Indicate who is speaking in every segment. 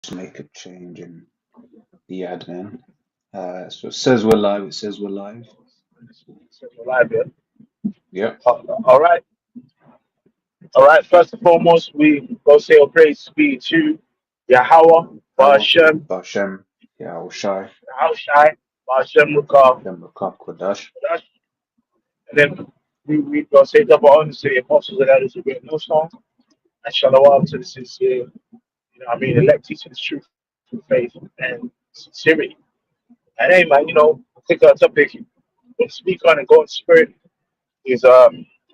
Speaker 1: Just make a change in the admin. So it says we're live. It says we're live.
Speaker 2: Live here.
Speaker 1: Yep.
Speaker 2: All right. All right. First and foremost, we go say all praise be to Yahweh,
Speaker 1: Our
Speaker 2: Bashem,
Speaker 1: Bashem. Yeah, our Shai.
Speaker 2: Yahushai, Bashem, Mukah,
Speaker 1: Then Makak Kodash.
Speaker 2: and then we go say double honor to the apostles and elders who great no song, and shalom to the sincere, elected to the truth, faith, and sincerity. And hey, man, particular topic we speak on and go in spirit is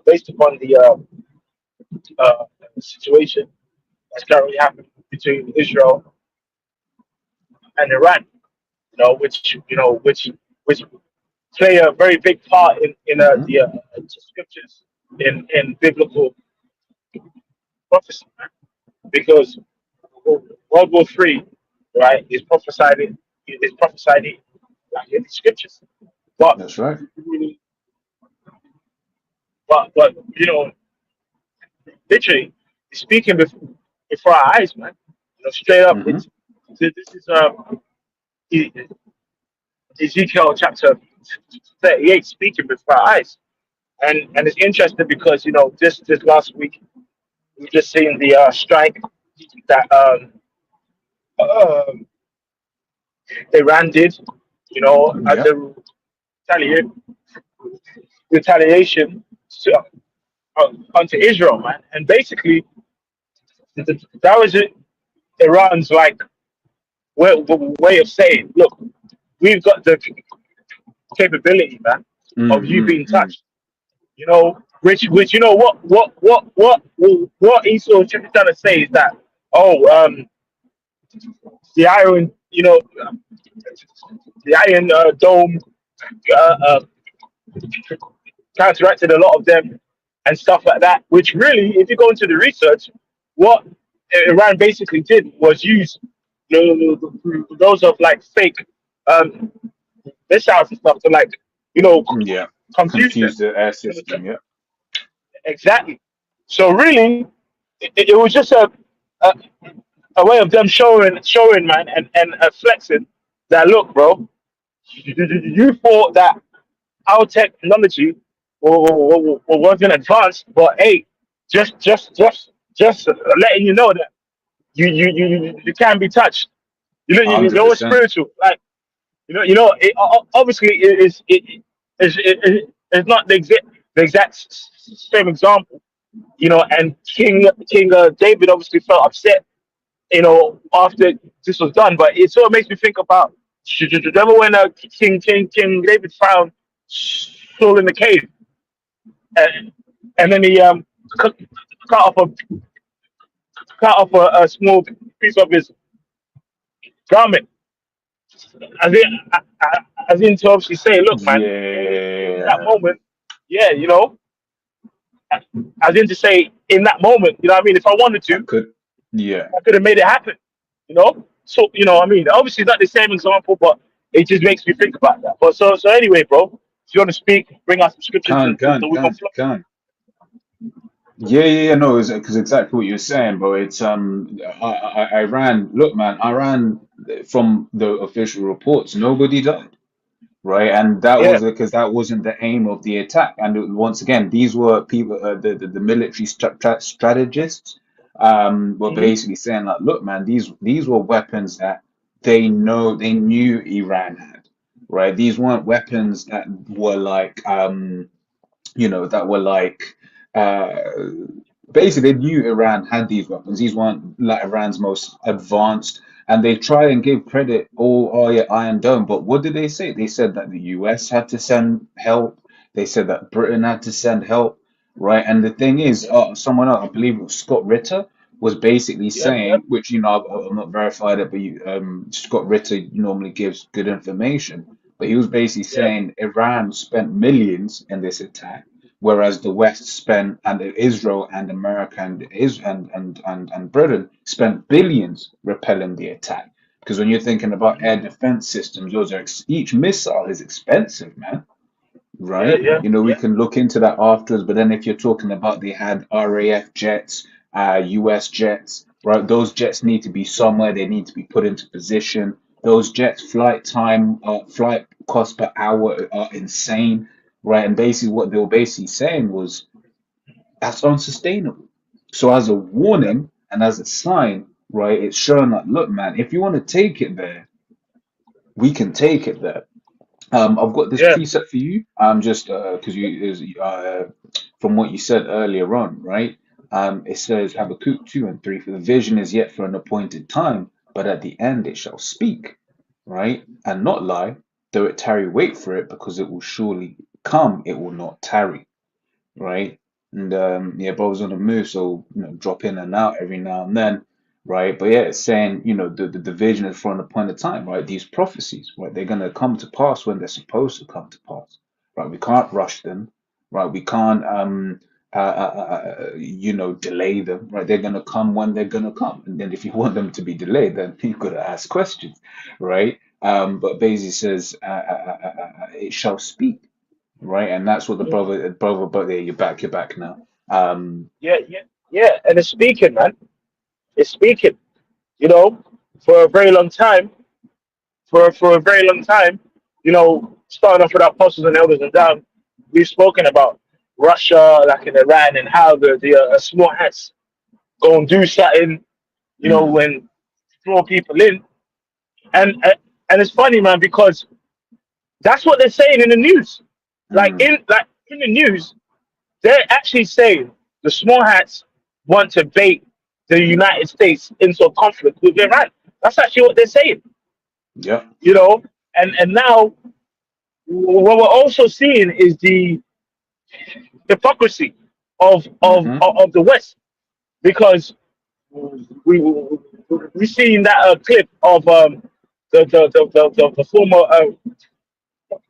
Speaker 2: based upon the uh, situation that's currently happening between Israel and Iran. Which play a very big part in
Speaker 1: Mm-hmm.
Speaker 2: the scriptures in biblical prophecy, man. Because World War III, right, is prophesied like in the scriptures. But
Speaker 1: That's right.
Speaker 2: but literally speaking before our eyes, man. Straight up,
Speaker 1: Mm-hmm.
Speaker 2: this is E- Ezekiel chapter 38 speaking before our eyes. And it's interesting because this last week we just seen the strike that um, Iran did, as
Speaker 1: Yep.
Speaker 2: a retaliation retaliation to, onto Israel, man. And basically, that was it. Iran's like way of saying, look, we've got the capability, man, of you being
Speaker 1: Mm-hmm.
Speaker 2: touched. Which what Esau is trying to say is that the iron the iron dome uh, counteracted a lot of them and stuff like that. Which really, if you go into the research, what Iran basically did was use those of like fake um, missiles and stuff to like you know
Speaker 1: Yeah.
Speaker 2: confuse them.
Speaker 1: Confuse the air
Speaker 2: You understand?
Speaker 1: system. Yep.
Speaker 2: Exactly. So really, it was just a a way of them showing man and flexing that look, bro, you thought that our technology wasn't advanced, but hey, just letting you know that you can be touched. You know it's
Speaker 1: 100%.
Speaker 2: spiritual. Like it, obviously it's not the exact same example. And King David obviously felt upset after this was done. But it sort of makes me think about remember when King David found Saul in the cave, and then he cut, cut off a small piece of his garment, as in to obviously say, look, man, in that
Speaker 1: Yeah.
Speaker 2: moment, yeah, as in to say, in that moment, you know what I mean? If I wanted
Speaker 1: I
Speaker 2: to,
Speaker 1: could. Yeah.
Speaker 2: I could have made it happen, So, obviously it's not the same example, but it just makes me think about that. But so anyway, bro, if you want to speak, bring us some scriptures
Speaker 1: Can,
Speaker 2: and
Speaker 1: can,
Speaker 2: so we can
Speaker 1: can,
Speaker 2: flow.
Speaker 1: can. Yeah, no, it's because exactly what you're saying, bro. It's Iran. Look, man, Iran from the official reports, nobody died, right? And that
Speaker 2: Yeah,
Speaker 1: was because that wasn't the aim of the attack. And once again, these were people, the military strategists, were
Speaker 2: hmm
Speaker 1: basically saying like, look, man, these were weapons that they knew Iran had, right? These weren't weapons that were like, that were like. Uh, Basically, they knew Iran had these weapons. These weren't like Iran's most advanced, and they try and give credit. Oh yeah, Iron Dome. But what did they say? They said that the US had to send help. They said that Britain had to send help, right? And the thing is, someone else, I believe it was Scott Ritter, was basically
Speaker 2: yeah.
Speaker 1: saying, which I'm not verified it, but Scott Ritter normally gives good information. But he was basically
Speaker 2: Yeah.
Speaker 1: saying Iran spent millions in this attack, whereas the West spent, and Israel and America and Britain spent billions repelling the attack. Because when you're thinking about air
Speaker 2: Mhm.
Speaker 1: defense systems, those are each missile is expensive, man.
Speaker 2: Yeah,
Speaker 1: Right?
Speaker 2: yeah,
Speaker 1: We
Speaker 2: yeah.
Speaker 1: can look into that afterwards. But then if you're talking about they had RAF jets, US jets, right? Those jets need to be somewhere. They need to be put into position. Those jets, flight cost per hour are insane, right? And basically, what they were basically saying was that's unsustainable. So, as a warning and as a sign, right, it's showing like, look, man, if you want to take it there, we can take it there. I've got this
Speaker 2: Yeah,
Speaker 1: preset for you. Just because from what you said earlier on, right? It says Habakkuk 2 and 3, for the vision is yet for an appointed time, but at the end it shall speak, right? And not lie, though it tarry, wait for it, because it will surely come, it will not tarry, right? And yeah, brothers on the move, so drop in and out every now and then, right? But yeah, it's saying, the vision is for an appointed time, right? These prophecies, right? They're gonna come to pass when they're supposed to come to pass, right? We can't rush them, right? We can't delay them, right? They're gonna come when they're gonna come. And then if you want them to be delayed, then you've got to ask questions, right? But basically says, it shall speak, right? And that's what the brother, but yeah, you're back now.
Speaker 2: yeah, yeah, yeah. And it's speaking, man. It's speaking. You know, for a very long time, for a very long time, starting off with our apostles and elders and down, we've spoken about Russia, like in Iran, and how the small hats go and do something,
Speaker 1: Mm,
Speaker 2: when throw people in, and it's funny, man, because that's what they're saying in the news.
Speaker 1: mm,
Speaker 2: Like in the news, they're actually saying the small hats want to bait the United States into a conflict with Iran. That's actually what they're saying,
Speaker 1: yeah.
Speaker 2: you know. And now what we're also seeing is the hypocrisy
Speaker 1: Mm-hmm.
Speaker 2: of the West, because we we seen that clip of the former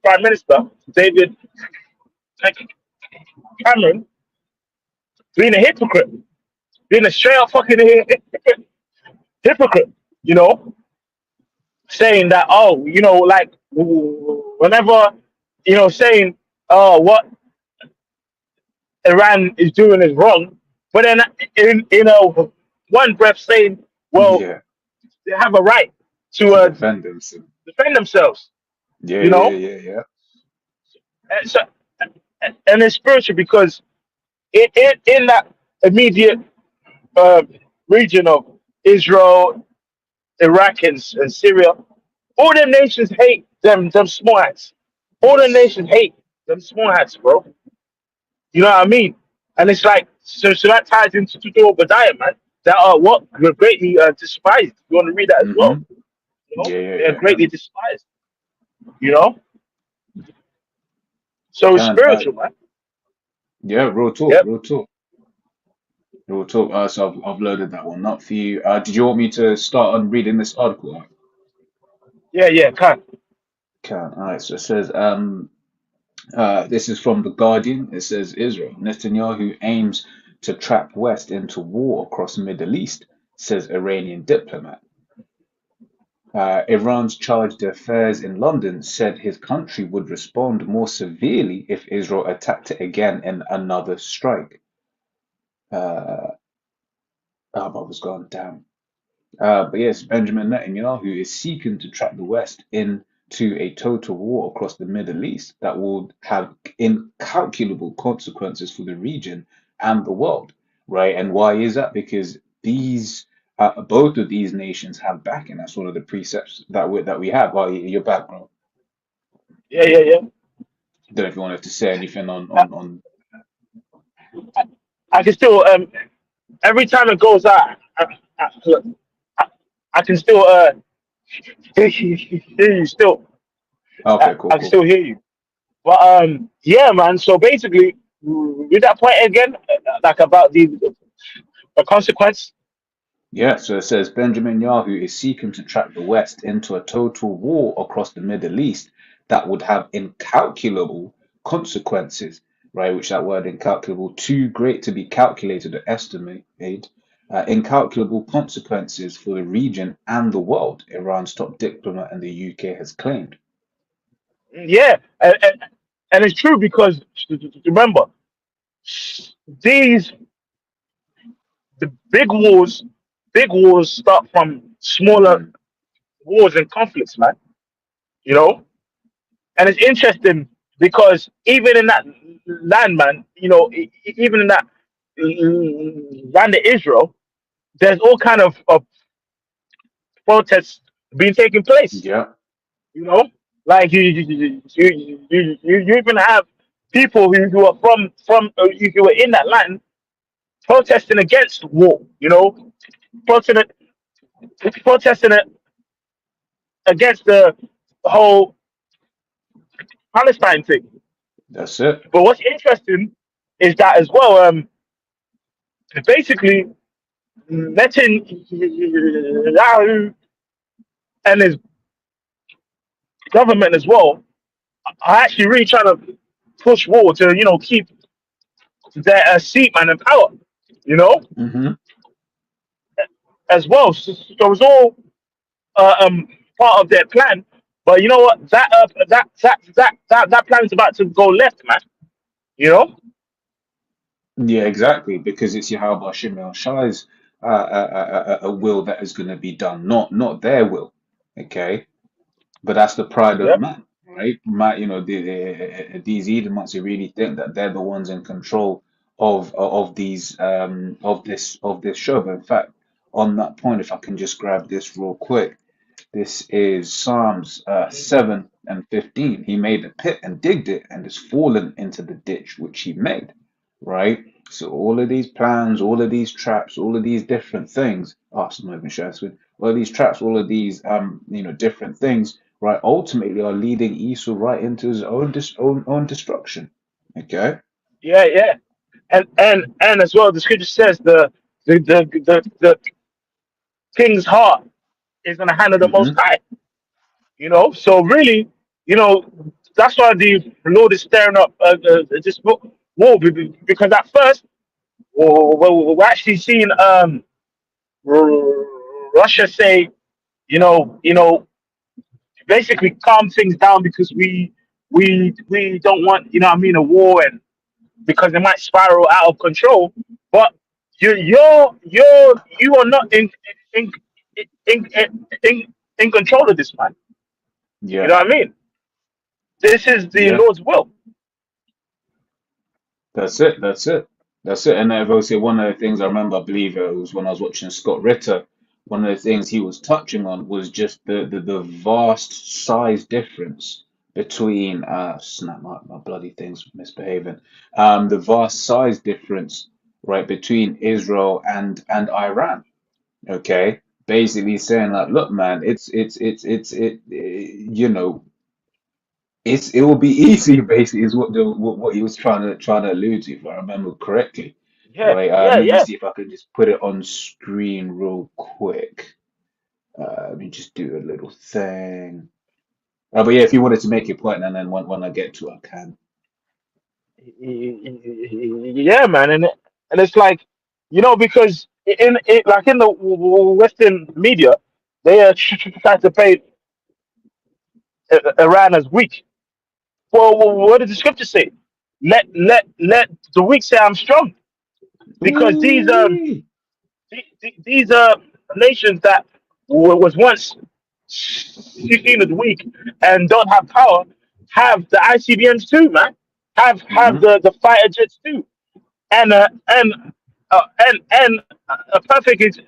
Speaker 2: Prime Minister David Cameron being a hypocrite, being a straight up fucking hypocrite, you know, saying that, oh, like whenever, saying, oh, what Iran is doing is wrong, but then in one breath saying, well,
Speaker 1: Yeah.
Speaker 2: they have a right to
Speaker 1: To defend themselves.
Speaker 2: defend themselves,
Speaker 1: Yeah,
Speaker 2: you
Speaker 1: yeah,
Speaker 2: know.
Speaker 1: yeah, yeah.
Speaker 2: And so, and it's spiritual because in that immediate uh, region of Israel, Iraq, and Syria, all them nations hate them small hats. All the
Speaker 1: Yes.
Speaker 2: nations hate them small hats, bro. You know what I mean? And it's like, so that ties into the Obadiah, man. That what we're greatly despised. You want to read that as well?
Speaker 1: Mm-hmm. Yeah, yeah,
Speaker 2: They are
Speaker 1: yeah, yeah.
Speaker 2: greatly despised. You know, so it's
Speaker 1: Can
Speaker 2: spiritual, man.
Speaker 1: yeah, real talk,
Speaker 2: Yep.
Speaker 1: real talk, real talk. So I've loaded that one up for you. Did you want me to start on reading this article?
Speaker 2: Yeah, yeah, can.
Speaker 1: Can. All right. So it says, this is from The Guardian. It says Israel. Netanyahu aims to trap West into war across the Middle East, says Iranian diplomat. Iran's charge d'affaires in London said his country would respond more severely if Israel attacked it again in another strike. Uh, I was gone down. But yes, Benjamin Netanyahu is seeking to trap the West into a total war across the Middle East that will have incalculable consequences for the region and the world, right? And why is that? Because both of these nations have backing. That's one of the precepts that we have. Oh, your background.
Speaker 2: Yeah, yeah, yeah.
Speaker 1: Don't know if you wanted to say anything
Speaker 2: I,
Speaker 1: on.
Speaker 2: I can still every time it goes out, look, I, I can still hear you still.
Speaker 1: Okay, cool,
Speaker 2: I can
Speaker 1: cool.
Speaker 2: still hear you. But yeah, man. So basically, with that point again, like about the consequence.
Speaker 1: Yeah, so it says Benjamin Yahoo is seeking to trap the West into a total war across the Middle East that would have incalculable consequences, right? Which that word incalculable, too great to be calculated or estimated, incalculable consequences for the region and the world, Iran's top diplomat in the UK has claimed.
Speaker 2: Yeah, and it's true because remember these the big wars. big wars start from smaller
Speaker 1: Mm.
Speaker 2: wars and conflicts, man. You know, and it's interesting because even in that land, man, even in that land of Israel, there's all kind of protests being taking place.
Speaker 1: Yeah,
Speaker 2: You know, like you even have people who are who are in that land protesting against war. You know, protesting protesting against the whole Palestine thing.
Speaker 1: that's it.
Speaker 2: But what's interesting is that as well. Basically, Netanyahu and his government as well are actually really trying to push war to keep their seat man in power. You know,
Speaker 1: Hmm.
Speaker 2: as well. So it's all uh, um part of their plan. But you know what? That plan is about to go left, man. You know?
Speaker 1: Yeah, exactly. Because it's Yahweh Hashem Shai's a will that is going to be done, not their will. Okay, but that's the pride of
Speaker 2: Yeah,
Speaker 1: man, right? Man, these Edomites who really think that they're the ones in control of these of this show. But in fact, on that point, if I can just grab this real quick. This is Psalms 7 and 15. He made a pit and digged it and has fallen into the ditch which he made, right? So all of these plans, all of these traps, all of these different things, oh, it's not even sure, all of these traps, all of these different things, right, ultimately are leading Esau right into his own destruction. Okay?
Speaker 2: yeah, yeah. And as well, the scripture says the king's heart is in the hand of the Most
Speaker 1: Hmm.
Speaker 2: High. You know, so really, you know, that's why the Lord is stirring up this war because at first we're actually seeing Russia say, basically calm things down because we don't want, you know what I mean, a war and because it might spiral out of control. But you are not in in in control of this, man. You
Speaker 1: Yeah,
Speaker 2: know what I mean? This is the
Speaker 1: yeah.
Speaker 2: Lord's will.
Speaker 1: That's it. That's it. That's it. And obviously, one of the things I remember, I believe it was when I was watching Scott Ritter, one of the things he was touching on was just the vast size difference between, snap my bloody things misbehaving, the vast size difference, right, between Israel and Iran. Okay. Basically saying like, look, man, it will be easy, basically, is what he was trying to allude to, if I remember correctly,
Speaker 2: Yeah,
Speaker 1: right?
Speaker 2: yeah,
Speaker 1: Let me
Speaker 2: yeah.
Speaker 1: see if I can just put it on screen real quick. Let me just do a little thing. But yeah, if you wanted to make your point, and then when I get to it, I can.
Speaker 2: Yeah, man, and it's like, because like in the Western media, they try to paint Iran as weak. Well, what did the scripture say? Let the weak say I'm strong, because
Speaker 1: Ooh-wee.
Speaker 2: these nations that was once seen as weak and don't have power have the ICBMs too, man. Have
Speaker 1: Hmm.
Speaker 2: the fighter jets too, and a perfect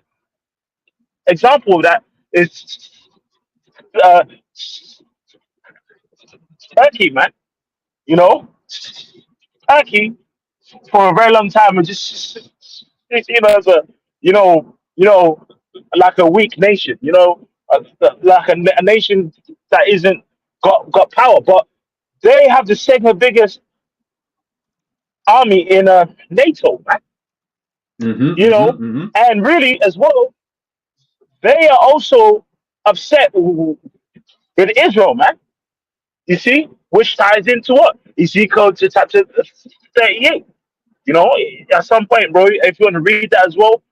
Speaker 2: example of that is uh, Turkey, man. You know, Turkey for a very long time was just seen as a you know you know like a weak nation. Like a nation that isn't got power, but they have the second biggest army in NATO, man.
Speaker 1: Hmm.
Speaker 2: You
Speaker 1: Hmm.
Speaker 2: know,
Speaker 1: Hmm.
Speaker 2: and really as well, they are also upset with Israel, man. You see, which ties into what Ezekiel to chapter 38. You know, at some point, bro, if you want to read that as well,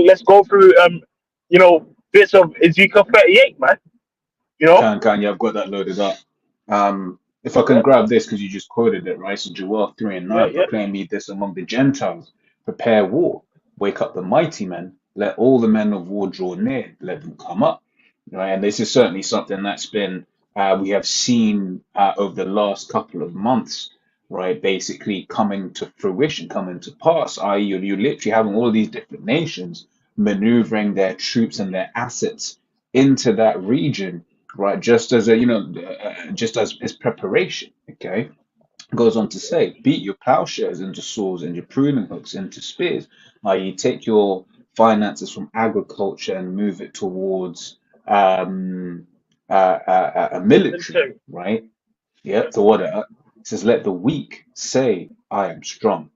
Speaker 2: let's go through bits of Ezekiel 38, man. You know,
Speaker 1: Can, yeah, I've got that loaded up. If I can
Speaker 2: yeah,
Speaker 1: grab this because you just quoted it, right? So Joel 3 and
Speaker 2: yeah,
Speaker 1: 9,
Speaker 2: yeah,
Speaker 1: proclaim ye this among the Gentiles, prepare war, wake up the mighty men, let all the men of war draw near, let them come up. Right? And this is certainly something that's been we have seen over the last couple of months, right? Basically coming to fruition, coming to pass. I.e., you're literally having all these different nations maneuvering their troops and their assets into that region, right? Just as a, just as preparation. Okay, goes on to say, beat your plowshares into swords and your pruning hooks into spears. You take your finances from agriculture and move it towards um, a military,
Speaker 2: Military.
Speaker 1: right? Yep, the order. It says, let the weak say, I am strong.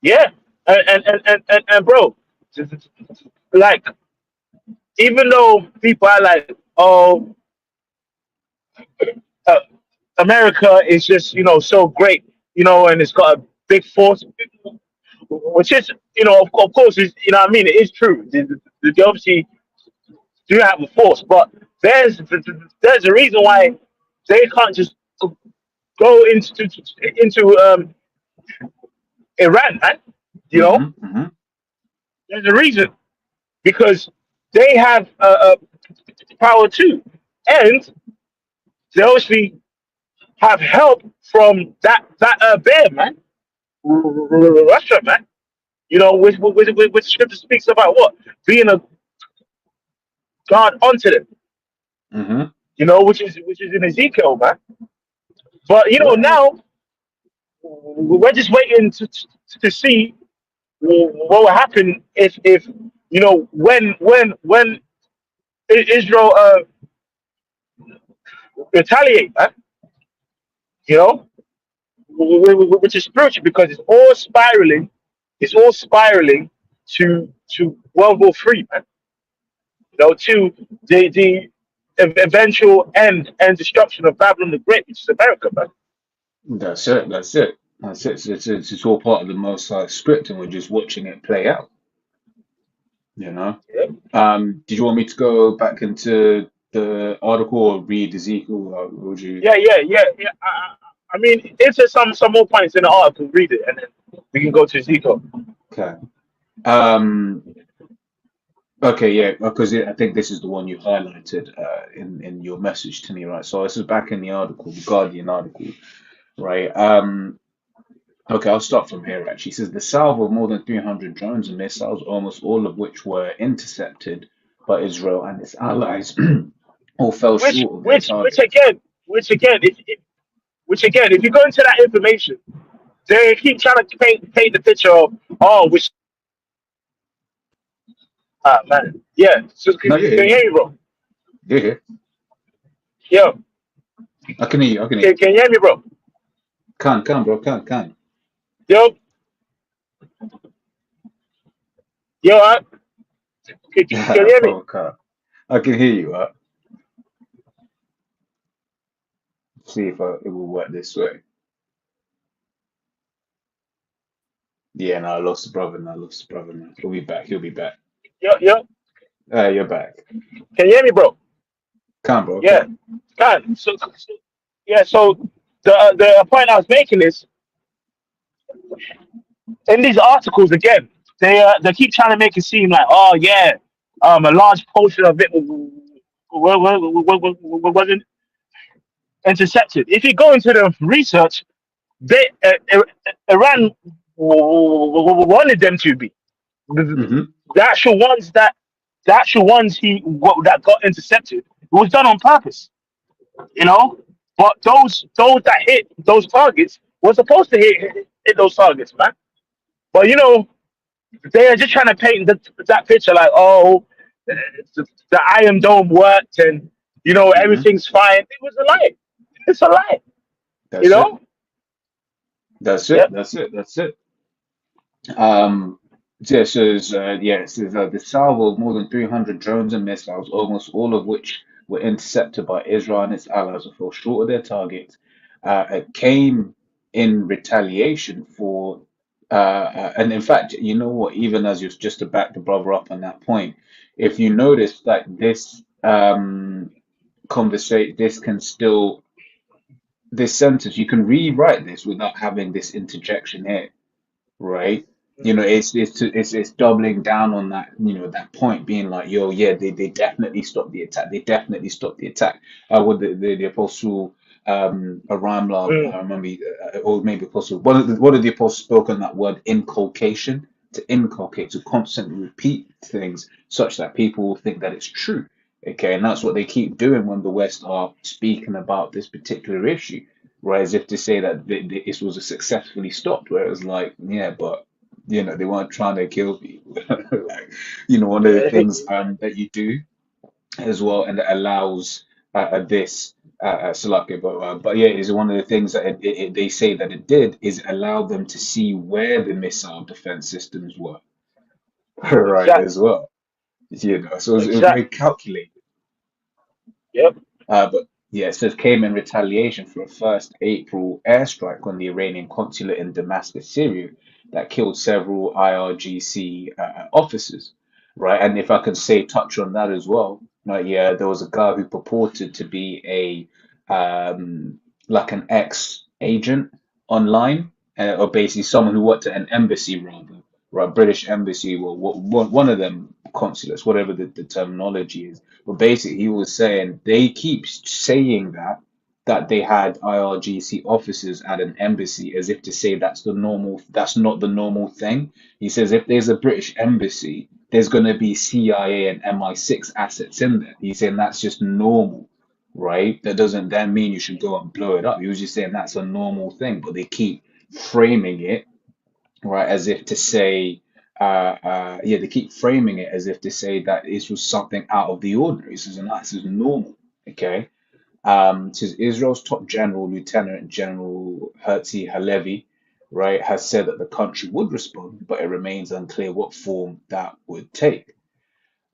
Speaker 2: Yeah, and bro, like even though people are like, oh, uh, America is just so great, and it's got a big force, which is of course is what I mean, it is true. They obviously do have a force, but there's a reason why they can't just go into Iran, man. You know,
Speaker 1: Hmm.
Speaker 2: there's a reason because they have power too, and they obviously have help from that bear, man, Russia, man. Which scripture speaks about what being a god unto them.
Speaker 1: Hmm.
Speaker 2: Which is in Ezekiel, man. But
Speaker 1: Right.
Speaker 2: now we're just waiting to see what will happen if when Israel retaliate, man. You know, which is spiritual because it's all spiraling to World War III, man. To the eventual end and destruction of Babylon the Great, which is America, man.
Speaker 1: That's it. That's it. That's it. It's all part of the Most High script, and we're just watching it play out, you know?
Speaker 2: Yeah,
Speaker 1: Did you want me to go back into the article or read Ezekiel? Or would you?
Speaker 2: yeah. I mean, if there's some more points in the article, read it, and then we can go to Ezekiel.
Speaker 1: Okay. Um, okay, yeah, because I think this is the one you highlighted in your message to me, right? So this is back in the article, the Guardian article, right? Okay, I'll start from here actually. It says the salvo of more than 300 drones and missiles, almost all of which were intercepted by Israel and its allies, all fell
Speaker 2: Which
Speaker 1: short of their
Speaker 2: which which
Speaker 1: targets.
Speaker 2: again, which again, if you go into that information, they keep trying to paint the picture of which man, yeah. So
Speaker 1: No,
Speaker 2: can you hear me, bro?
Speaker 1: yeah.
Speaker 2: Yo,
Speaker 1: I can hear you. I can hear you.
Speaker 2: can you hear me, bro?
Speaker 1: Can, bro, can.
Speaker 2: Yo, yo, can you hear me?
Speaker 1: Bro, can. I can hear you. See if it will work this way. Yeah, no, I lost the brother. No, I lost the brother. No. He'll be back. He'll be back.
Speaker 2: Yo,
Speaker 1: You're back.
Speaker 2: can you hear me, bro?
Speaker 1: Can, bro,
Speaker 2: Yeah,
Speaker 1: can.
Speaker 2: can. Yeah. So the point I was making is in these articles again, they keep trying to make it seem like, oh yeah, a large portion of it wasn't intercepted. If you go into the research, Iran wanted them to be
Speaker 1: Hmm.
Speaker 2: the actual ones that got intercepted. It was done on purpose, you know. But those that hit those targets were supposed to hit those targets, man. But they are just trying to paint that picture like, oh, the Iron Dome worked and
Speaker 1: Hmm.
Speaker 2: everything's fine. It was a lie. It's a lie. You
Speaker 1: That's it.
Speaker 2: know.
Speaker 1: That's
Speaker 2: Yep.
Speaker 1: it. That's it. That's it. Um, yeah, it says the salvo of more than 300 drones and missiles, almost all of which were intercepted by Israel and its allies, or fell short of their targets. It came in retaliation and in fact, you know what? Even as you just to back the brother up on that point, if you notice that this conversation, this sentence, you can rewrite this without having this interjection here, right? You know, it's doubling down on that, you know, that point, being like, yo, yeah, they definitely stopped the attack. They definitely stopped the attack. What the apostle Aramla,
Speaker 2: Mm,
Speaker 1: I remember, or maybe apostle, one of the apostles spoke on that word inculcation, to inculcate, to constantly repeat things such that people will think that it's true. Okay, and that's what they keep doing when the West are speaking about this particular issue, right? As if to say that this was a successfully stopped, where it was like, yeah, but you know, they weren't trying to kill people. Like, you know, one of the
Speaker 2: yeah,
Speaker 1: things that you do as well, and that allows this Salake, but yeah, is one of the things that they say that it did is allow them to see where the missile defense systems were, right,
Speaker 2: exactly,
Speaker 1: as well. You know, so it was very
Speaker 2: exactly.
Speaker 1: calculated.
Speaker 2: Yep.
Speaker 1: But yeah, it says came in retaliation for a 1st April airstrike on the Iranian consulate in Damascus, Syria, that killed several IRGC officers, right? And if I could say, touch on that as well, right? Yeah, there was a guy who purported to be like an ex-agent online, or basically someone who worked at an embassy rather, right? British embassy, or one of them consulates, whatever the terminology is, but basically, he was saying they keep saying that they had IRGC officers at an embassy, as if to say that's not the normal thing. He says if there's a British embassy, there's going to be CIA and MI6 assets in there. He's saying that's just normal, right? That doesn't then mean you should go and blow it up. He was just saying that's a normal thing, but they keep framing it, right, as if to say, yeah, they keep framing it as if to say that this was something out of the ordinary. This is not, this is normal. Okay. It says Israel's top general, Lieutenant General Herzi Halevi, right, has said that the country would respond, but it remains unclear what form that would take.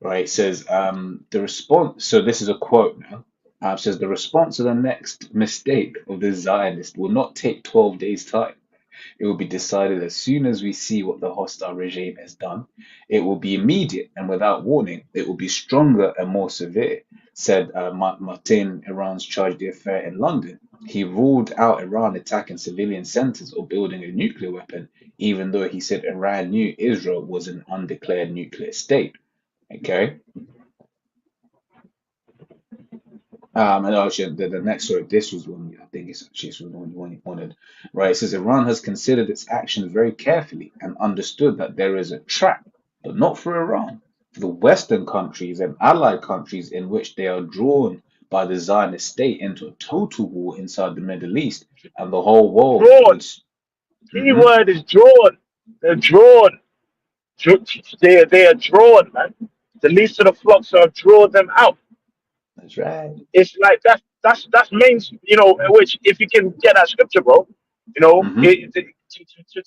Speaker 1: Right. It says the response. So this is a quote now. Says the response to the next mistake of the Zionists will not take 12 days time. It will be decided as soon as we see what the hostile regime has done. It will be immediate and without warning. It will be stronger and more severe, said Martin, Iran's charge d'affaires in London. He ruled out Iran attacking civilian centers or building a nuclear weapon, even though he said Iran knew Israel was an undeclared nuclear state. Okay. And actually, the next story, this was one, I think it's actually this was one you wanted, right? It says Iran has considered its actions very carefully and understood that there is a trap, but not for Iran, for the Western countries and allied countries in which they are drawn by the Zionist state into a total war inside the Middle East, and the whole world
Speaker 2: Drawn.
Speaker 1: would.
Speaker 2: Key
Speaker 1: Mhm,
Speaker 2: word is drawn. They're drawn. They are drawn, man. The least of the flocks are draw them out.
Speaker 1: that's right.
Speaker 2: It's like that's main. Which if you can get that scripture, bro,
Speaker 1: Hmm.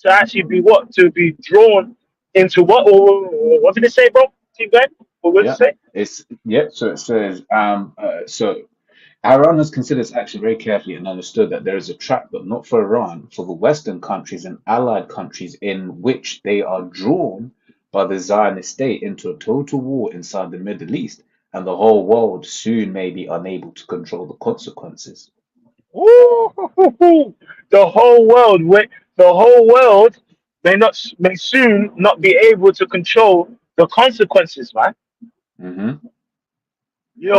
Speaker 2: to actually be what to be drawn into what did it say, bro? Keep going. What did it
Speaker 1: Yeah.
Speaker 2: say?
Speaker 1: So it says Iran has considered its action very carefully and understood that there is a trap, but not for Iran, for the Western countries and allied countries in which they are drawn by the Zionist state into a total war inside the Middle East, and the whole world soon may be unable to control the consequences.
Speaker 2: Woo! The whole world, the whole world may soon not be able to control the consequences, man.
Speaker 1: Hmm.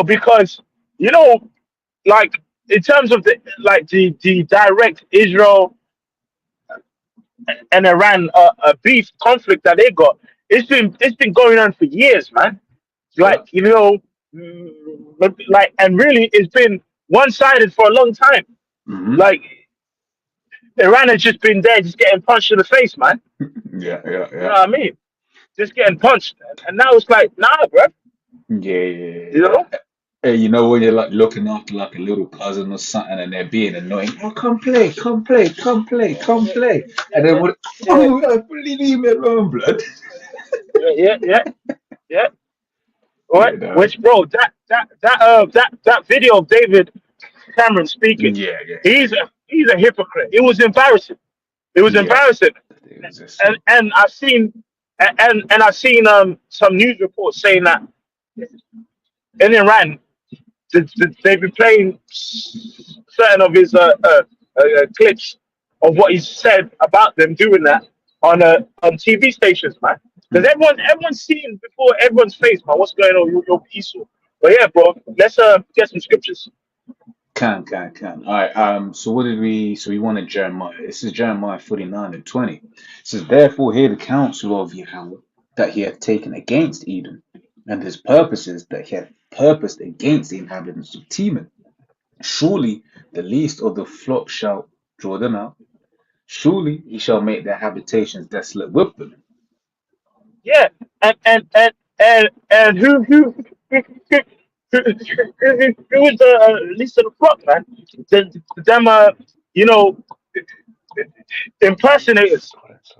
Speaker 2: Because you know, like in terms of the direct Israel and Iran beef conflict that they got, it's been going on for years, man.
Speaker 1: Yeah.
Speaker 2: Like mm, and really it's been one sided for a long time.
Speaker 1: Hmm.
Speaker 2: Like Iran has just been there, just getting punched in the face, man.
Speaker 1: Yeah, yeah,
Speaker 2: You know
Speaker 1: yeah.
Speaker 2: what I mean? Just getting punched, and now it's like, nah, bro.
Speaker 1: Yeah, yeah,
Speaker 2: You
Speaker 1: yeah.
Speaker 2: know?
Speaker 1: Hey, you know when you're like looking after like a little cousin or something and they're being annoying, oh come play, come play, come play, come
Speaker 2: Yeah,
Speaker 1: play.
Speaker 2: yeah,
Speaker 1: And then
Speaker 2: yeah,
Speaker 1: what,
Speaker 2: yeah,
Speaker 1: oh leave me alone, blood.
Speaker 2: yeah, yeah, yeah, yeah. All right.
Speaker 1: You know?
Speaker 2: Which, bro, that video of David Cameron speaking,
Speaker 1: Yeah, yeah,
Speaker 2: he's a hypocrite. It was embarrassing. It was
Speaker 1: yeah.
Speaker 2: embarrassing.
Speaker 1: It was just
Speaker 2: And I've seen some news reports saying that in Iran they've been playing certain of his clips of what he said about them doing that. on TV stations, man. Because
Speaker 1: Mm.
Speaker 2: everyone's seeing before everyone's face, man. What's going on? You're peaceful. But yeah, bro. Let's get some scriptures.
Speaker 1: Can. All right. So what did we? So we wanted Jeremiah. This is Jeremiah 49 and 20. It says, "Therefore hear the counsel of Yahweh that he hath taken against Edom, and his purposes that he hath purposed against the inhabitants of Teman. Surely the least of the flock shall draw them out. Surely he shall make their habitations desolate with them."
Speaker 2: Yeah, and who was the least of the flock, man? Them you know, impersonators.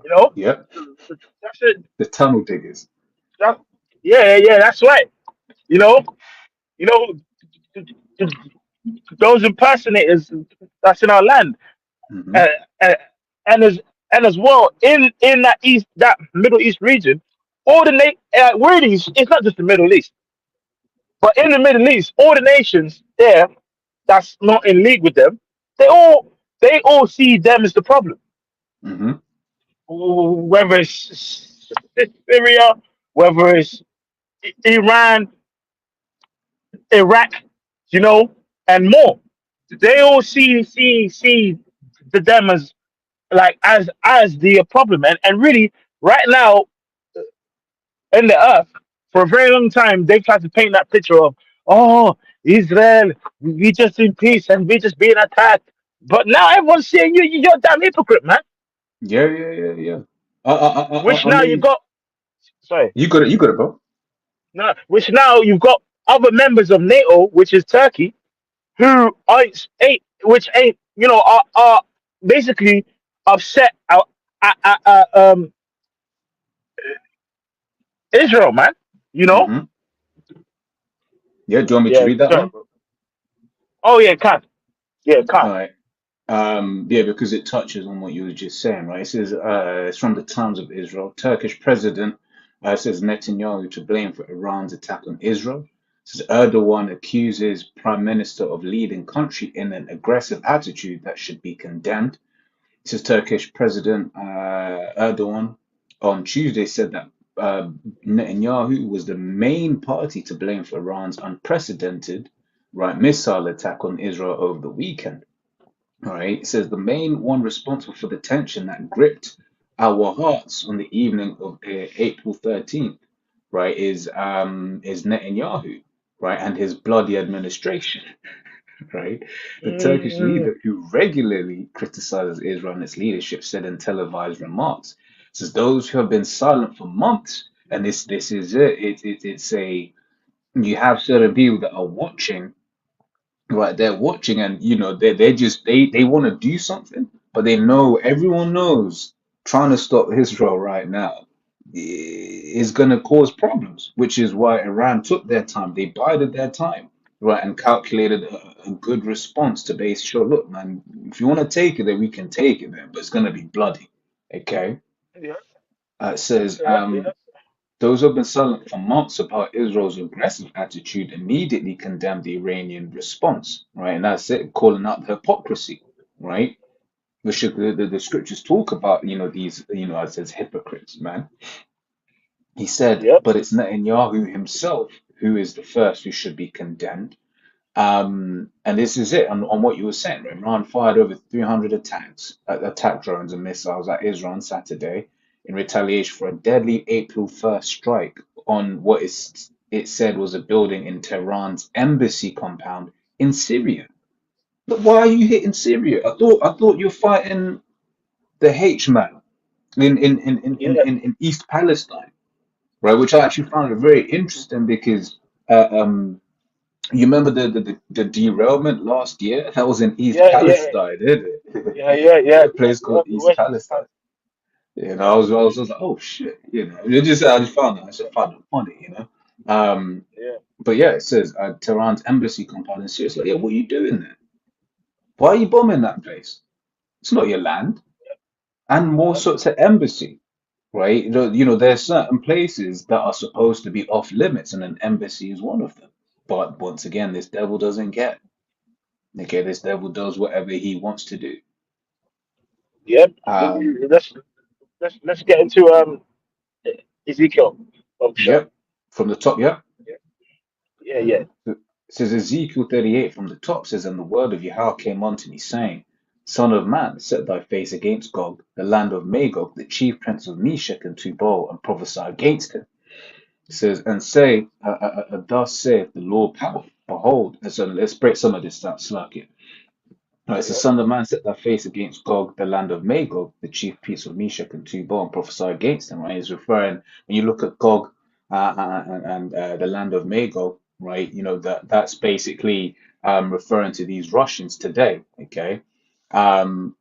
Speaker 2: You know,
Speaker 1: Yep.
Speaker 2: that's it.
Speaker 1: The tunnel diggers.
Speaker 2: That, yeah, that's right. You know, you know, those impersonators that's in our land,
Speaker 1: Hmm.
Speaker 2: uh, uh, and as well in that Middle East region, all the really it's not just the Middle East, but in the Middle East, all the nations there that's not in league with them, they all see them as the problem.
Speaker 1: Hmm.
Speaker 2: Whether it's Syria, whether it's Iran, Iraq, you know, and more. They all see them as like as the problem, and really right now in the earth for a very long time they've tried to paint that picture of, oh, Israel, we just in peace and we just being attacked. But now everyone's saying you're a damn hypocrite, man.
Speaker 1: Yeah. I
Speaker 2: Which now you
Speaker 1: mean,
Speaker 2: got sorry,
Speaker 1: you got it. You got it, bro.
Speaker 2: no, which now you've got other members of NATO, which is Turkey, who ain't which ain't are basically upset Israel, man. You know?
Speaker 1: Hmm. Yeah. Do you want me to
Speaker 2: Yeah,
Speaker 1: read that
Speaker 2: sorry,
Speaker 1: one?
Speaker 2: bro. Oh yeah, can. Yeah,
Speaker 1: All
Speaker 2: can.
Speaker 1: right. Yeah, because it touches on what you were just saying, right? It says, it's from the Times of Israel. Turkish president says Netanyahu to blame for Iran's attack on Israel. It says Erdogan accuses prime minister of leading country in an aggressive attitude that should be condemned. It says Turkish President Erdogan on Tuesday said that Netanyahu was the main party to blame for Iran's unprecedented right missile attack on Israel over the weekend. All right. It says the main one responsible for the tension that gripped our hearts on the evening of April 13th, right, is Netanyahu, right, and his bloody administration, right? The Turkish
Speaker 2: Mm,
Speaker 1: leader, who regularly criticizes Israel and its leadership, said in televised remarks, says those who have been silent for months, and this is it. It's a you have certain people that are watching, right? They're watching, and they're just they want to do something, but they know everyone knows trying to stop Israel right now is going to cause problems, which is why Iran took their time. They bided their time, right, and calculated a good response to base sure, look, man, if you want to take it, then we can take it, then, but it's going to be bloody. Okay.
Speaker 2: yeah,
Speaker 1: It says,
Speaker 2: yeah.
Speaker 1: those who have been silent for months about Israel's aggressive attitude immediately condemned the Iranian response, right? And that's it, calling out the hypocrisy, right? Which the scriptures talk about, these, as says hypocrites, man. He said,
Speaker 2: Yep.
Speaker 1: but it's Netanyahu himself who is the first who should be condemned. And this is it on what you were saying. Right? Iran fired over 300 attack drones and missiles at Israel on Saturday in retaliation for a deadly April 1st strike on what it said was a building in Tehran's embassy compound in Syria. But why are you hitting Syria? I thought you're fighting the H man
Speaker 2: Yeah.
Speaker 1: in East Palestine, right? Which I actually found it very interesting because uh, um, you remember the derailment last year? That was in East
Speaker 2: Yeah.
Speaker 1: Palestine, isn't it?
Speaker 2: Yeah.
Speaker 1: A place called East
Speaker 2: West
Speaker 1: Palestine. I was like, oh shit, I just found that. I just found it funny,
Speaker 2: Yeah.
Speaker 1: But yeah, it says Tehran's embassy compound in Syria. It's like, yeah, what are you doing there? Why are you bombing that place? It's not your land. And more
Speaker 2: Uh-huh.
Speaker 1: so, it's an embassy, right? There are certain places that are supposed to be off limits, and an embassy is one of them. But once again, this devil doesn't get. Okay, this devil does whatever he wants to do.
Speaker 2: Yep.
Speaker 1: Um,
Speaker 2: That's let's get into Ezekiel. Oh, sure.
Speaker 1: Yep. From the top, yep.
Speaker 2: Yeah, yeah, yeah.
Speaker 1: It says Ezekiel 38 from the top says, and the word of Yahweh came unto me, saying, Son of man, set thy face against Gog, the land of Magog, the chief prince of Meshech and Tubal, and prophesy against him. It says, and say, thus saith the Lord power. Behold, and so let's break some of this down, slack it. Right, it's the
Speaker 2: Yeah.
Speaker 1: son of man set thy face against Gog, the land of Magog, the chief prince of Meshech and Tubal, and prophesy against them. Right, he's referring when you look at Gog and the land of Magog. Right, you know that's basically referring to these Russians today. Okay, um,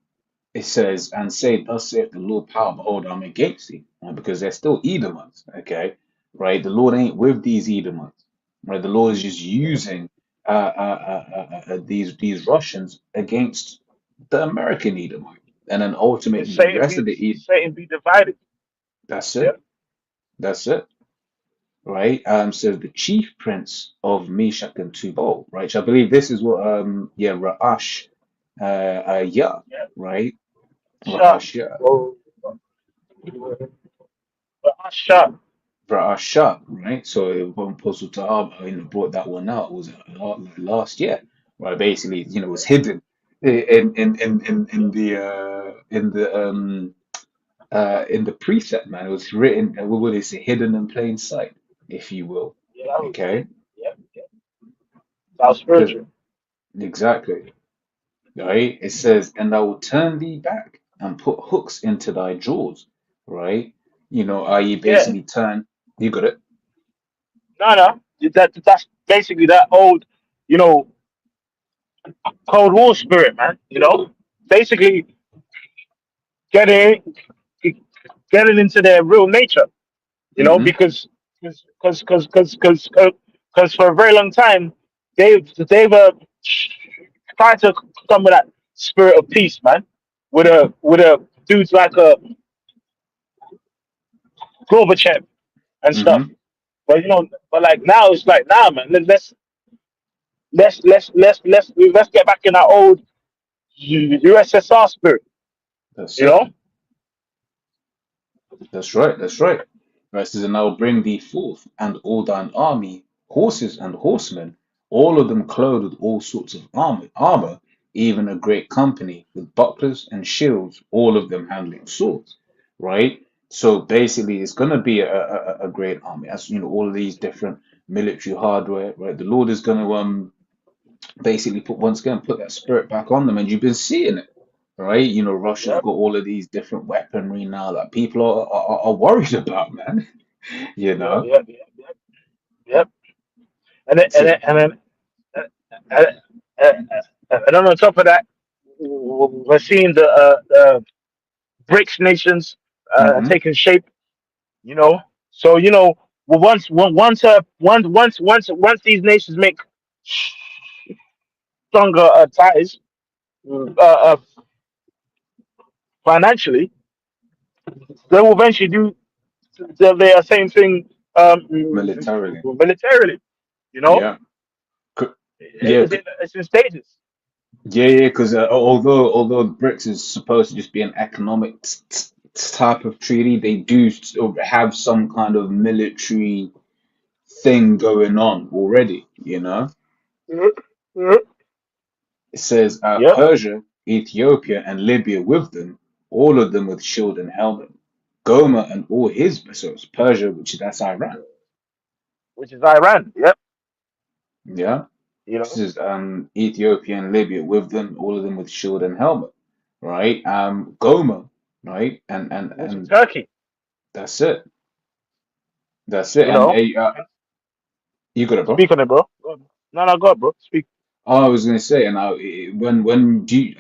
Speaker 1: it says, and say, thus saith the Lord power, behold, I'm against thee, right? Because they're still Edomites, okay, right? The Lord ain't with these Edomites, right? The Lord is just using these Russians against the American Edomite, and then
Speaker 2: It's
Speaker 1: ultimately the rest of the Ed.
Speaker 2: Satan be divided.
Speaker 1: That's
Speaker 2: Yeah.
Speaker 1: it, that's it, right? So the chief prince of Meshach and Tubal, right? So I believe this is what yeah, Ra'ash, yeah,
Speaker 2: Yeah.
Speaker 1: right?
Speaker 2: Shot.
Speaker 1: Ra'ash, yeah.
Speaker 2: Oh, but I shot.
Speaker 1: Shah, right? So when Apostle Tahab, brought that one out, was like last year, right? Basically, it was hidden in the preset, man. It was written, what would they say, hidden in plain sight, if you will.
Speaker 2: Yeah, that was
Speaker 1: Okay,
Speaker 2: it. Yeah, yeah. That was
Speaker 1: because
Speaker 2: spiritual.
Speaker 1: exactly, right? It says, and I will turn thee back and put hooks into thy jaws, right? I.e.,
Speaker 2: Yeah.
Speaker 1: basically turn. You got it.
Speaker 2: No, no. That's basically that old, you know, Cold War spirit, man. Basically getting getting into their real nature.
Speaker 1: Mm-hmm.
Speaker 2: Because because for a very long time they've tried to come with that spirit of peace, man. With a dudes like a Gorbachev and stuff.
Speaker 1: Mm-hmm.
Speaker 2: But like now it's like nah, man. Let's get back in that old USSR spirit.
Speaker 1: That's
Speaker 2: You
Speaker 1: it.
Speaker 2: know?
Speaker 1: That's right, that's right. Right, it says, and I will bring thee forth, and all thine army, horses and horsemen, all of them clothed with all sorts of armor, even a great company with bucklers and shields, all of them handling swords. Right? So basically, it's going to be a great army. As all of these different military hardware. Right? The Lord is going to basically put that spirit back on them, and you've been seeing it, right? Russia's
Speaker 2: Yep.
Speaker 1: got all of these different weaponry now that people are worried about, man. you
Speaker 2: Yep.
Speaker 1: know
Speaker 2: Yep. Yep. Yep. Yep. And then and
Speaker 1: so,
Speaker 2: then and then uh, uh, and then on top of that, we're seeing the BRICS nations
Speaker 1: hmm
Speaker 2: taking shape. You know, so well, once these nations make stronger ties financially, they will eventually do the same thing
Speaker 1: militarily.
Speaker 2: militarily. You know,
Speaker 1: Yeah. Yeah,
Speaker 2: it's in stages.
Speaker 1: yeah, because although BRICS is supposed to just be an economic type of treaty, they do sort of have some kind of military thing going on already.
Speaker 2: Yep. Yep.
Speaker 1: It says
Speaker 2: Yep.
Speaker 1: Persia, Ethiopia, and Libya with them, all of them with shield and helmet. Gomer and all his, so it's Persia, that's Iran.
Speaker 2: Which is Iran. Yep.
Speaker 1: Yeah.
Speaker 2: You
Speaker 1: This
Speaker 2: know,
Speaker 1: is Ethiopia and Libya with them, all of them with shield and helmet. Right? Gomer, right?
Speaker 2: which is
Speaker 1: And
Speaker 2: Turkey.
Speaker 1: that's it. That's it.
Speaker 2: You
Speaker 1: And
Speaker 2: know,
Speaker 1: hey, you got it, bro.
Speaker 2: speak on it, bro. Go on. No, no, go on, bro. Speak.
Speaker 1: Oh, I was gonna say, and when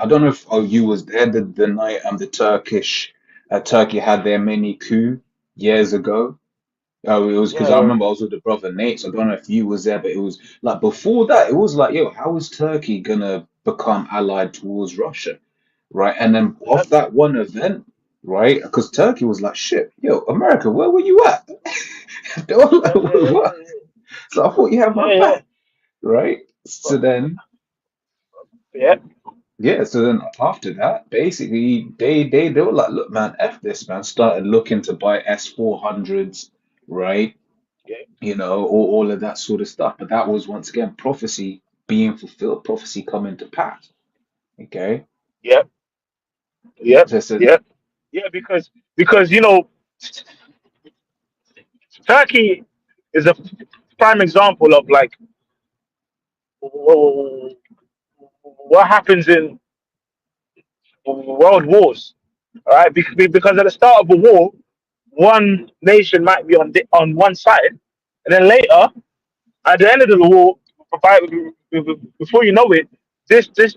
Speaker 1: I don't know if you was there the night the Turkey had their mini coup years ago. Oh, it was because
Speaker 2: Yeah,
Speaker 1: I
Speaker 2: yeah,
Speaker 1: remember I was with the brother Nate, so I don't know if you was there, but it was like before that, it was like, yo, how is Turkey gonna become allied towards Russia, right? And then
Speaker 2: yeah,
Speaker 1: off that one event, right? Because Turkey was like, shit, yo, America, where were you at? They were like,
Speaker 2: yeah, yeah,
Speaker 1: "Wait,
Speaker 2: yeah,
Speaker 1: what?" So I thought you had my
Speaker 2: yeah, yeah,
Speaker 1: back, right?
Speaker 2: yeah,
Speaker 1: So then,
Speaker 2: yeah.
Speaker 1: yeah, so then after that, basically they were like, look, man, F this, man. Started looking to buy S400s, right?
Speaker 2: Yeah,
Speaker 1: All of that sort of stuff. But that was once again prophecy being fulfilled, prophecy coming to pass. Okay.
Speaker 2: yeah, yeah,
Speaker 1: So, so
Speaker 2: yeah, yeah. Because Turkey is a prime example of like what happens in world wars. All right, because at the start of a war, one nation might be on one side, and then later at the end of the war, by- before you know it, this this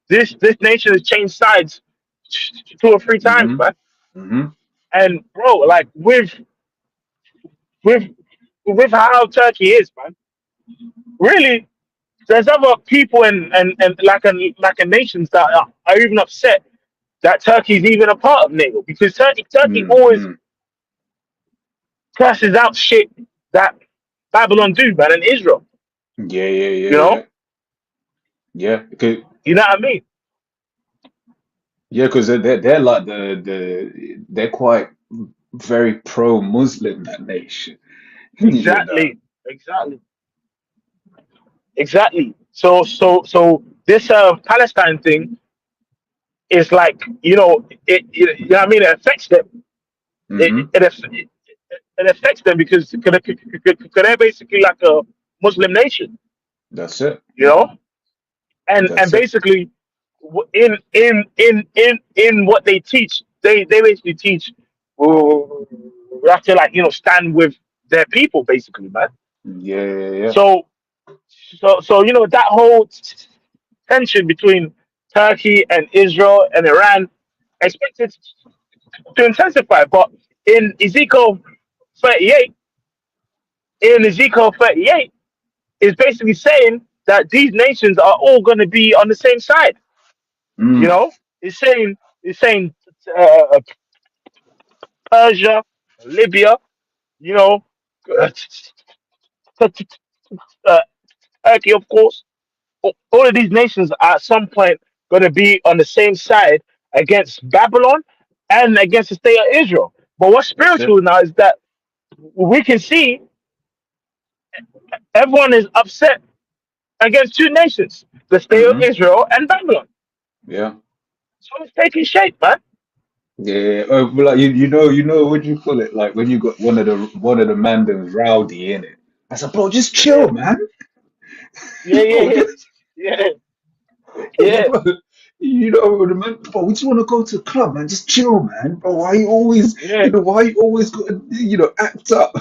Speaker 2: this this nation has changed sides two or three times,
Speaker 1: hmm
Speaker 2: man.
Speaker 1: hmm
Speaker 2: And bro, like with with how Turkey is, man, really, there's other people and like a nations that are even upset that Turkey's even a part of NATO because Turkey always
Speaker 1: mm
Speaker 2: crashes out shit that Babylon do, man, and Israel.
Speaker 1: Yeah, yeah, yeah,
Speaker 2: You
Speaker 1: yeah.
Speaker 2: know,
Speaker 1: Yeah. Okay.
Speaker 2: you know what I mean?
Speaker 1: Yeah, because they're like they're quite very pro-Muslim, that nation. You know.
Speaker 2: Exactly, exactly, exactly. So this Palestine thing is like you know what I mean. It affects them.
Speaker 1: hmm
Speaker 2: It affects them because they're basically like a Muslim nation,
Speaker 1: That's it.
Speaker 2: you know, and
Speaker 1: That's it.
Speaker 2: basically in what they teach, they basically teach we have to like stand with their people, basically, man.
Speaker 1: Yeah, yeah, yeah.
Speaker 2: So that whole tension between Turkey and Israel and Iran expected to intensify, but in Ezekiel 38, in Ezekiel 38 is basically saying that these nations are all going to be on the same side. You
Speaker 1: Mm.
Speaker 2: know, it's saying uh, Persia, Libya, you know, uh, uh, Turkey, of course. All of these nations are at some point going to be on the same side against Babylon and against the state of Israel. But what's
Speaker 1: That's it.
Speaker 2: spiritual now is that we can see everyone is upset against two nations, the state of
Speaker 1: hmm
Speaker 2: Israel and Babylon.
Speaker 1: Yeah.
Speaker 2: So it's taking shape, man.
Speaker 1: Yeah. But like what do you call it? Like when you got one of the mandems rowdy in it. I said, bro, just
Speaker 2: Yeah,
Speaker 1: chill, man.
Speaker 2: yeah,
Speaker 1: Bro,
Speaker 2: yeah,
Speaker 1: just
Speaker 2: yeah, yeah,
Speaker 1: bro, the man, bro, we just want to go to the club, man. Just chill, man. Bro,
Speaker 2: yeah,
Speaker 1: why you always got to, act up?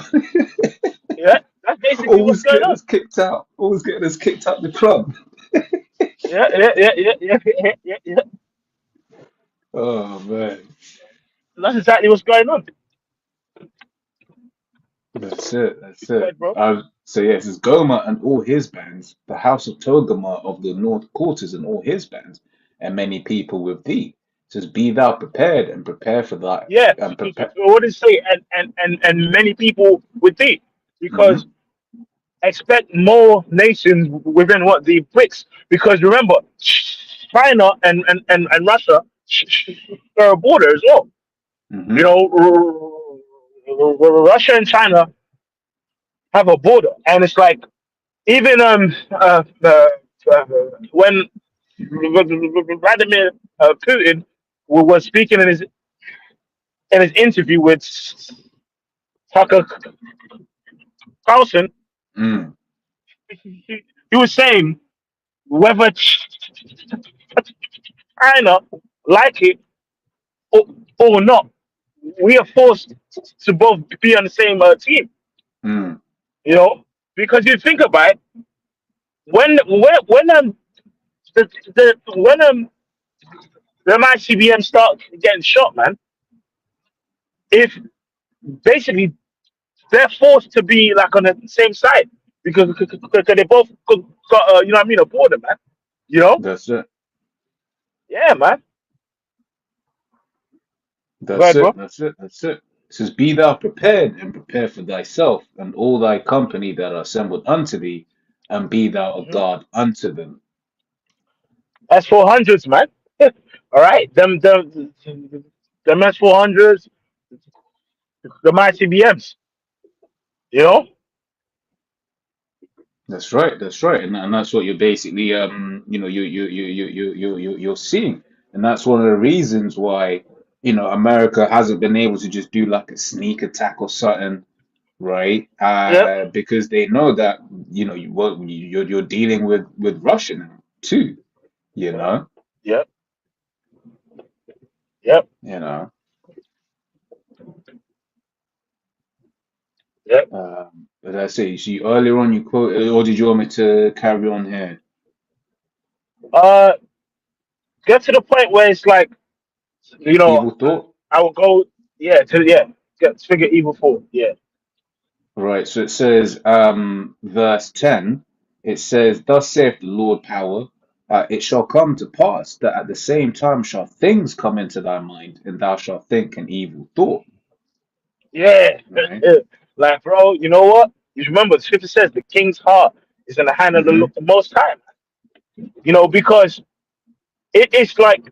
Speaker 2: yeah. That's basically what's
Speaker 1: Always
Speaker 2: going
Speaker 1: getting
Speaker 2: on.
Speaker 1: us kicked out. Always getting us kicked out the club.
Speaker 2: Yeah, yeah, yeah, yeah, yeah, yeah, yeah, yeah.
Speaker 1: Oh man.
Speaker 2: That's exactly what's going on.
Speaker 1: That's it. That's
Speaker 2: Go
Speaker 1: it.
Speaker 2: ahead, bro.
Speaker 1: So yes, it's Goma and all his bands, the house of Togama of the North Quarters and all his bands, and many people with thee. It says, be thou prepared and prepare for that
Speaker 2: Yeah.
Speaker 1: and prepare.
Speaker 2: What did it say? And many people would think because
Speaker 1: hmm
Speaker 2: expect more nations within what the BRICS. Because remember, China and Russia share a border as well. You
Speaker 1: hmm
Speaker 2: know, Russia and China have a border, and it's like even uh, when Vladimir Putin was speaking in his interview with Tucker Carlson,
Speaker 1: Mm.
Speaker 2: he was saying whether China like it or, or not, we are forced to both be on the same team.
Speaker 1: Mm.
Speaker 2: You know, because you think about it, when when my CBM start getting shot, man, if basically they're forced to be like on the same side because they both got you know what I mean, a border, man. You know,
Speaker 1: That's it.
Speaker 2: yeah, man. Go
Speaker 1: That's
Speaker 2: ahead,
Speaker 1: it.
Speaker 2: bro.
Speaker 1: That's it. That's it. It says, be thou prepared and prepare for thyself and all thy company that are assembled unto thee, and be thou a
Speaker 2: Hmm.
Speaker 1: guard unto them.
Speaker 2: S400s, man. All right, them S400s, the mighty BMs. You know?
Speaker 1: That's right, and that's what you're basically you're seeing, and that's one of the reasons why America hasn't been able to just do like a sneak attack or something, right?
Speaker 2: Yep,
Speaker 1: Because they know that you're dealing with Russia now too, you
Speaker 2: yep,
Speaker 1: know,
Speaker 2: yep, yep,
Speaker 1: you know.
Speaker 2: yep.
Speaker 1: As I say, see earlier on you quoted, or did you want me to carry on here?
Speaker 2: Uh, get to the point where it's like, you know,
Speaker 1: Evil thought.
Speaker 2: I will go, yeah, get figure evil forward. Yeah,
Speaker 1: Right, so it says, verse 10, it says, Thus saith the Lord power, it shall come to pass that at the same time shall things come into thy mind, and thou shalt think an evil thought.
Speaker 2: yeah.
Speaker 1: Right?
Speaker 2: Like, bro, you know what? You remember the scripture says the king's heart is in the hand of
Speaker 1: Mm-hmm.
Speaker 2: the Most High. You know, because it's like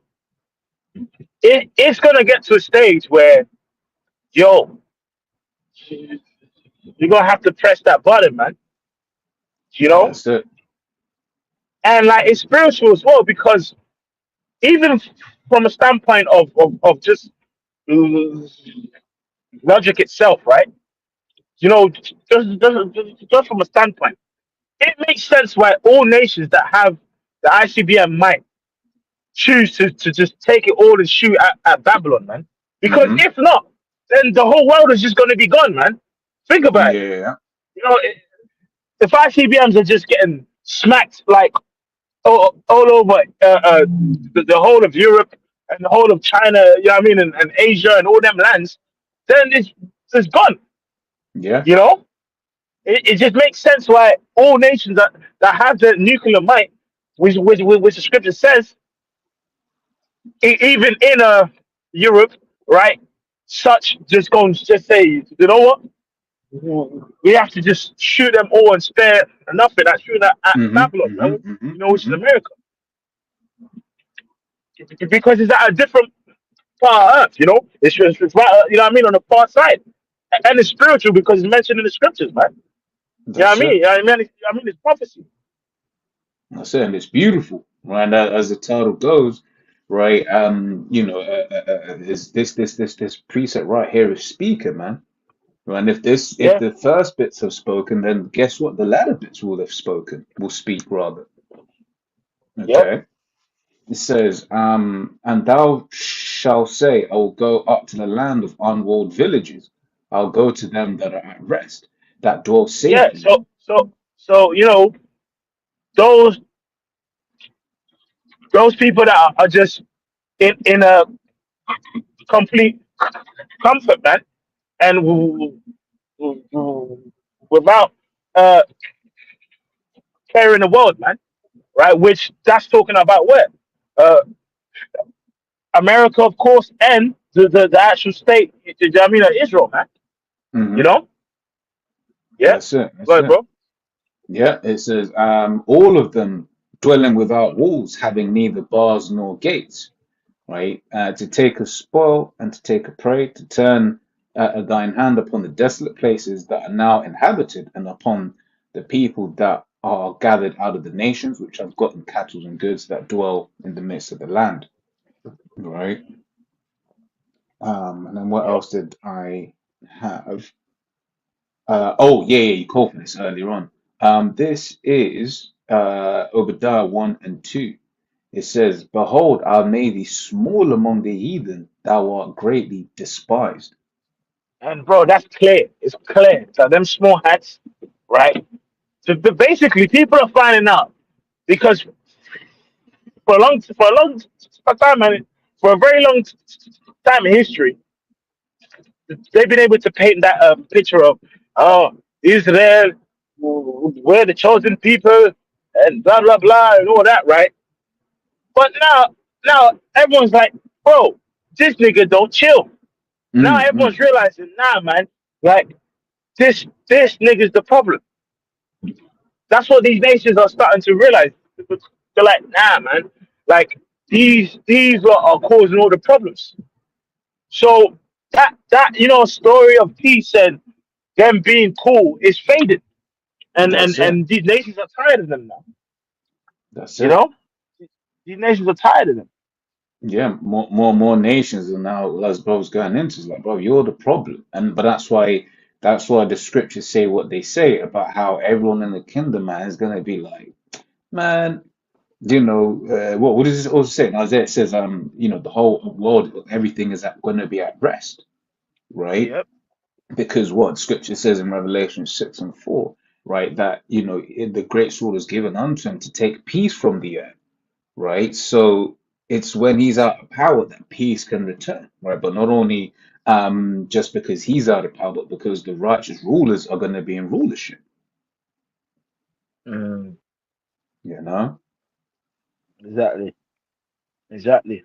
Speaker 2: it's gonna get to a stage where, yo, you're gonna have to press that button, man. You know,
Speaker 1: That's it.
Speaker 2: and like it's spiritual as well because even from a standpoint of just logic itself, right? You know, just from a standpoint, it makes sense why all nations that have the ICBM might choose to just take it all and shoot at Babylon, man. Because
Speaker 1: Mm-hmm.
Speaker 2: if not, then the whole world is just going to be gone, man. Think about it.
Speaker 1: Yeah.
Speaker 2: You know, if ICBMs are just getting smacked like all over the whole of Europe and the whole of China, you know what I mean, and Asia and all them lands, then it's gone.
Speaker 1: Yeah.
Speaker 2: You know, it just makes sense why all nations that have the nuclear might, which the scripture says, even in Europe, right? Such just going to just say, you know what? We have to just shoot them all and spare enough of that shooting at
Speaker 1: Mm-hmm.
Speaker 2: Babylon,
Speaker 1: Mm-hmm.
Speaker 2: man.
Speaker 1: Mm-hmm.
Speaker 2: You know, which is
Speaker 1: Mm-hmm.
Speaker 2: America, because it's at a different part of Earth. You know, it's right. You know what I mean, on the far side, and it's spiritual because it's mentioned in the scriptures, man. You know what
Speaker 1: That's
Speaker 2: I mean?
Speaker 1: it.
Speaker 2: I mean, it's prophecy.
Speaker 1: That's it. And it's beautiful, right? As the title goes, right? Is this precept right here is speaking, man. And if
Speaker 2: Yeah.
Speaker 1: the first bits have spoken, then guess what? The latter bits will have spoken, will speak rather.
Speaker 2: Yep.
Speaker 1: Okay. It says, and thou shalt say, I will go up to the land of unwalled villages. I'll go to them that are at rest, that dwell
Speaker 2: Yeah.
Speaker 1: safely.
Speaker 2: So you know those those people that are just in a complete comfort, man, and without uh caring the world, man, right? Which that's talking about where uh America, of course, and the actual state. I mean, Israel, man. You
Speaker 1: Hmm.
Speaker 2: know, yeah.
Speaker 1: That's it.
Speaker 2: Go
Speaker 1: That's
Speaker 2: ahead,
Speaker 1: it.
Speaker 2: bro.
Speaker 1: Yeah, it says, all of them dwelling without walls, having neither bars nor gates, right? To take a spoil and to take a prey, to turn thine hand upon the desolate places that are now inhabited, and upon the people that are gathered out of the nations, which have gotten cattle and goods that dwell in the midst of the land, right? And then what
Speaker 2: Yep.
Speaker 1: else did I have? Oh, yeah, you called for this earlier on. This is Obadiah 1 and 2. It says, Behold, I made thee small among the heathen, thou art greatly despised.
Speaker 2: And bro, that's clear. It's clear. So them small hats, right? So basically, people are finding out because for a long time, and for a very long time in history, they've been able to paint that picture of oh Israel, we're the chosen people, and blah blah blah, and all that, right? But now everyone's like, bro, this nigga don't chill. Now
Speaker 1: Mm-hmm.
Speaker 2: everyone's realizing, nah, man, like this nigga's the problem. That's what these nations are starting to realize. They're like, nah, man. Like these are causing all the problems. So that story of peace and them being cool is faded, and and
Speaker 1: That's it.
Speaker 2: and these nations are tired of them now.
Speaker 1: That's
Speaker 2: You
Speaker 1: it.
Speaker 2: know, these nations are tired of them.
Speaker 1: Yeah, more nations are now, as bro's going into. It's like, bro, you're the problem, and but that's why the scriptures say what they say about how everyone in the kingdom, man, is gonna be like, man, what does it also say? In Isaiah it says, the whole world, everything is going to be at rest, right?
Speaker 2: Yep.
Speaker 1: Because what scripture says in Revelation 6:4, right, that the great sword is given unto him to take peace from the earth, right? So it's when he's out of power that peace can return, right? But not only just because he's out of power, but because the righteous rulers are going to be in rulership,
Speaker 2: Mm,
Speaker 1: you know?
Speaker 2: exactly. Exactly.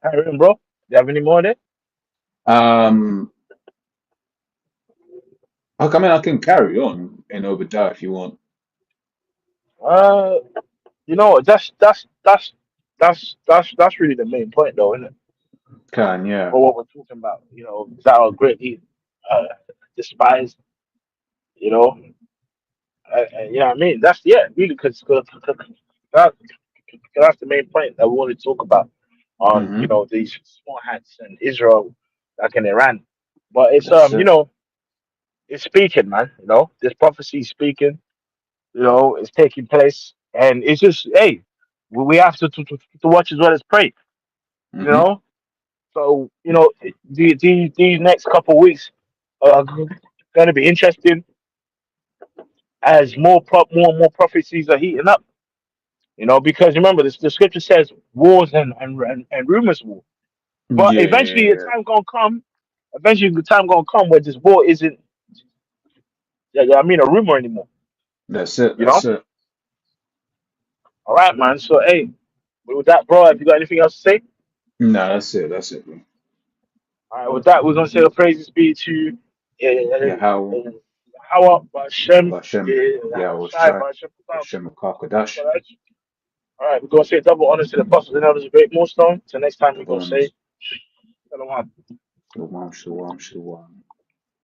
Speaker 2: Aaron, bro, you have any more there?
Speaker 1: Um, I can carry on in Obadiah if you want.
Speaker 2: Uh, what? That's really the main point, though, isn't it?
Speaker 1: Can, yeah.
Speaker 2: For what we're talking about. Thou art greatly despised. You know, what I mean. That's really because that, that's the main point that we want to talk about on
Speaker 1: Mm-hmm.
Speaker 2: these small hats and Israel like in Iran. But it's
Speaker 1: That's it.
Speaker 2: it's speaking, man. This prophecy is speaking. It's taking place, and it's just hey, we have to watch as well as pray. You
Speaker 1: Mm-hmm.
Speaker 2: know, so these next couple of weeks are going to be interesting as more and more prophecies are heating up. Because remember, the scripture says wars and rumors of war. But
Speaker 1: Yeah, yeah,
Speaker 2: eventually, a
Speaker 1: yeah.
Speaker 2: time gonna come. Eventually, the time gonna come where this war isn't, I mean, a rumor anymore.
Speaker 1: That's it.
Speaker 2: You know.
Speaker 1: That's it.
Speaker 2: All right, man. So, hey, with that, bro, have you got anything else to say?
Speaker 1: No, that's it. That's it, bro.
Speaker 2: All right. With that, we're gonna say the praises be to
Speaker 1: Yeah, how
Speaker 2: Hawa Bashem,
Speaker 1: Bashem, yeah,
Speaker 2: Hawa
Speaker 1: was
Speaker 2: Shai
Speaker 1: shy.
Speaker 2: Bashem.
Speaker 1: Bashem Kakadash.
Speaker 2: All right, we're gonna say double honors to the apostles and elders of Great Millstone. So next time we're
Speaker 1: Double
Speaker 2: gonna say
Speaker 1: honors.
Speaker 2: Shalom.
Speaker 1: Shalom, shalom, shalom.